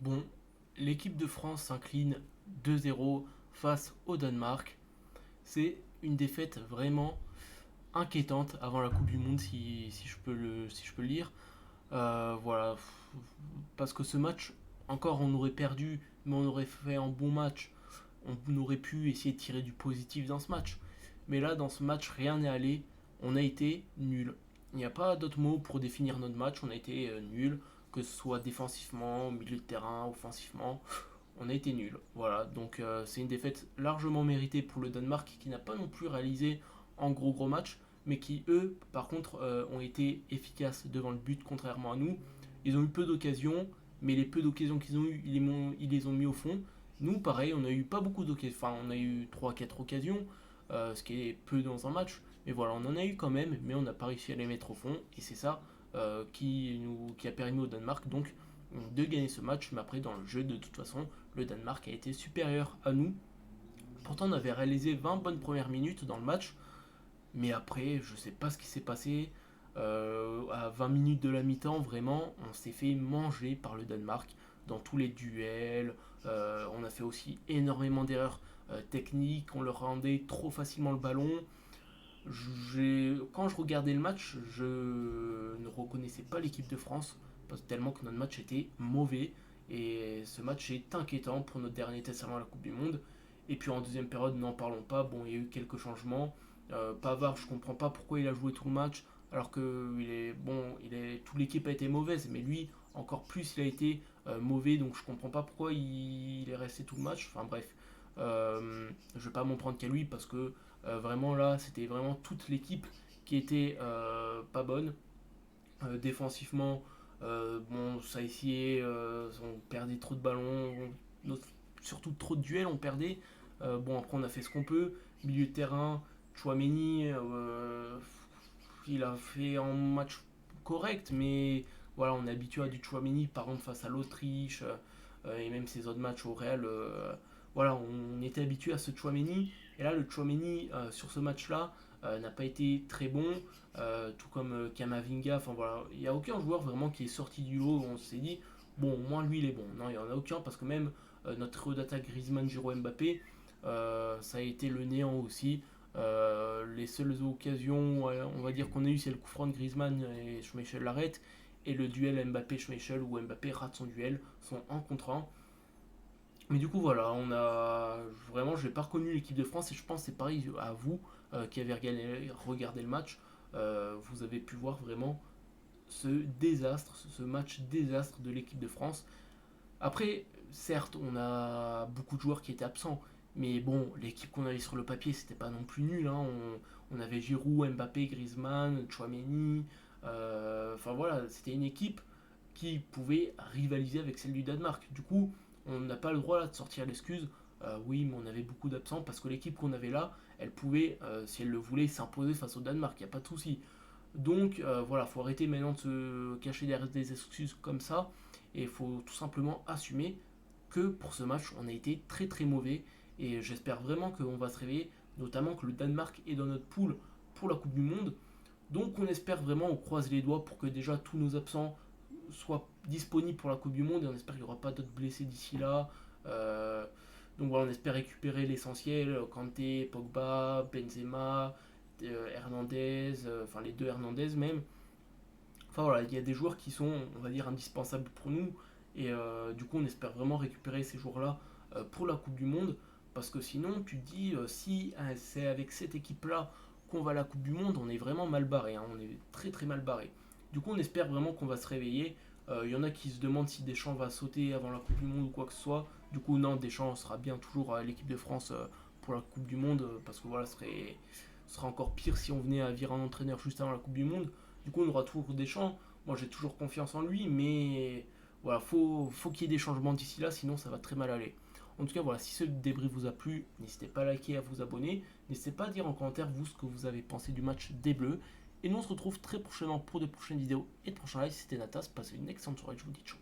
Bon, l'équipe de France s'incline 2-0 face au Danemark. C'est une défaite vraiment inquiétante avant la Coupe du Monde, si je peux le lire. Voilà, parce que ce match, encore on aurait perdu, mais on aurait fait un bon match. On aurait pu essayer de tirer du positif dans ce match. Mais là, dans ce match, rien n'est allé. On a été nul. Il n'y a pas d'autre mot pour définir notre match. On a été nul, que ce soit défensivement, au milieu de terrain, offensivement. On a été nul. Voilà, donc c'est une défaite largement méritée pour le Danemark qui n'a pas non plus réalisé en gros match, mais qui eux, par contre, ont été efficaces devant le but, contrairement à nous. Ils ont eu peu d'occasions, mais les peu d'occasions qu'ils ont eu, ils les ont mis au fond. Nous, pareil, on n'a eu pas beaucoup d'occasions. Enfin, on a eu trois quatre occasions, ce qui est peu dans un match. Mais voilà, on en a eu quand même, mais on n'a pas réussi à les mettre au fond. Et c'est ça qui a permis au Danemark donc de gagner ce match. Mais après, dans le jeu, de toute façon, le Danemark a été supérieur à nous. Pourtant, on avait réalisé 20 bonnes premières minutes dans le match. Mais après, je sais pas ce qui s'est passé. À 20 minutes de la mi-temps, vraiment, on s'est fait manger par le Danemark dans tous les duels. On a fait aussi énormément d'erreurs techniques. On leur rendait trop facilement le ballon. Quand je regardais le match, je ne reconnaissais pas l'équipe de France parce tellement que notre match était mauvais. Et ce match est inquiétant pour notre dernier test avant la Coupe du Monde. Et puis en deuxième période, n'en parlons pas. Bon, il y a eu quelques changements. Pavard, je comprends pas pourquoi il a joué tout le match alors que toute l'équipe a été mauvaise, mais lui encore plus il a été mauvais, donc je comprends pas pourquoi il est resté tout le match. Enfin bref, je vais pas m'en prendre qu'à lui parce que vraiment là c'était vraiment toute l'équipe qui était pas bonne. Défensivement, bon ça essayait, on perdait trop de ballons, surtout trop de duels on perdait. Bon après on a fait ce qu'on peut, milieu de terrain. Chouameni, il a fait un match correct, mais voilà, on est habitué à du Chouameni, par exemple face à l'Autriche et même ses autres matchs au Real. Voilà, on était habitué à ce Chouameni, et là le Chouameni sur ce match-là n'a pas été très bon, tout comme Kamavinga. Enfin voilà, il n'y a aucun joueur vraiment qui est sorti du lot où on s'est dit bon, au moins lui il est bon. Non, il n'y en a aucun parce que même notre trio d'attaque Griezmann, Giroud, Mbappé, ça a été le néant aussi. Les seules occasions, on va dire qu'on a eu, c'est le coup franc de Griezmann et Schmeichel l'arrête. Et le duel Mbappé-Schmeichel où Mbappé rate son duel, sont 1 contre 1. Mais du coup, voilà, on a vraiment, je n'ai pas reconnu l'équipe de France et je pense que c'est pareil à vous qui avez regardé le match. Vous avez pu voir vraiment ce désastre, ce match désastre de l'équipe de France. Après, certes, on a beaucoup de joueurs qui étaient absents, mais bon, l'équipe qu'on avait sur le papier, c'était pas non plus nul, hein. On avait Giroud, Mbappé, Griezmann, Chouameni. Enfin voilà, c'était une équipe qui pouvait rivaliser avec celle du Danemark. Du coup, on n'a pas le droit là de sortir l'excuse. Oui, mais on avait beaucoup d'absents parce que l'équipe qu'on avait là, elle pouvait, si elle le voulait, s'imposer face au Danemark. Il n'y a pas de souci. Donc voilà, faut arrêter maintenant de se cacher derrière des excuses comme ça. Et il faut tout simplement assumer que pour ce match, on a été très très mauvais. Et j'espère vraiment qu'on va se réveiller, notamment que le Danemark est dans notre poule pour la Coupe du Monde. Donc on espère vraiment, on croise les doigts pour que déjà tous nos absents soient disponibles pour la Coupe du Monde. Et on espère qu'il n'y aura pas d'autres blessés d'ici là. Donc voilà, on espère récupérer l'essentiel. Kanté, Pogba, Benzema, Hernandez, enfin les deux Hernandez même. Enfin voilà, il y a des joueurs qui sont, on va dire, indispensables pour nous. Et du coup, on espère vraiment récupérer ces joueurs-là pour la Coupe du Monde. Parce que sinon, tu te dis, si c'est avec cette équipe-là qu'on va à la Coupe du Monde, on est vraiment mal barré, hein. On est très très mal barré. Du coup, on espère vraiment qu'on va se réveiller. Il y en a qui se demandent si Deschamps va sauter avant la Coupe du Monde ou quoi que ce soit. Du coup, non, Deschamps sera bien toujours à l'équipe de France pour la Coupe du Monde. Parce que voilà, ce serait encore pire si on venait à virer un entraîneur juste avant la Coupe du Monde. Du coup, on aura toujours Deschamps. Moi, j'ai toujours confiance en lui, mais voilà, faut qu'il y ait des changements d'ici là, sinon ça va très mal aller. En tout cas, voilà, si ce débrief vous a plu, n'hésitez pas à liker, à vous abonner. N'hésitez pas à dire en commentaire, vous, ce que vous avez pensé du match des Bleus. Et nous, on se retrouve très prochainement pour de prochaines vidéos et de prochains lives. C'était Natas, passez une excellente soirée, je vous dis ciao.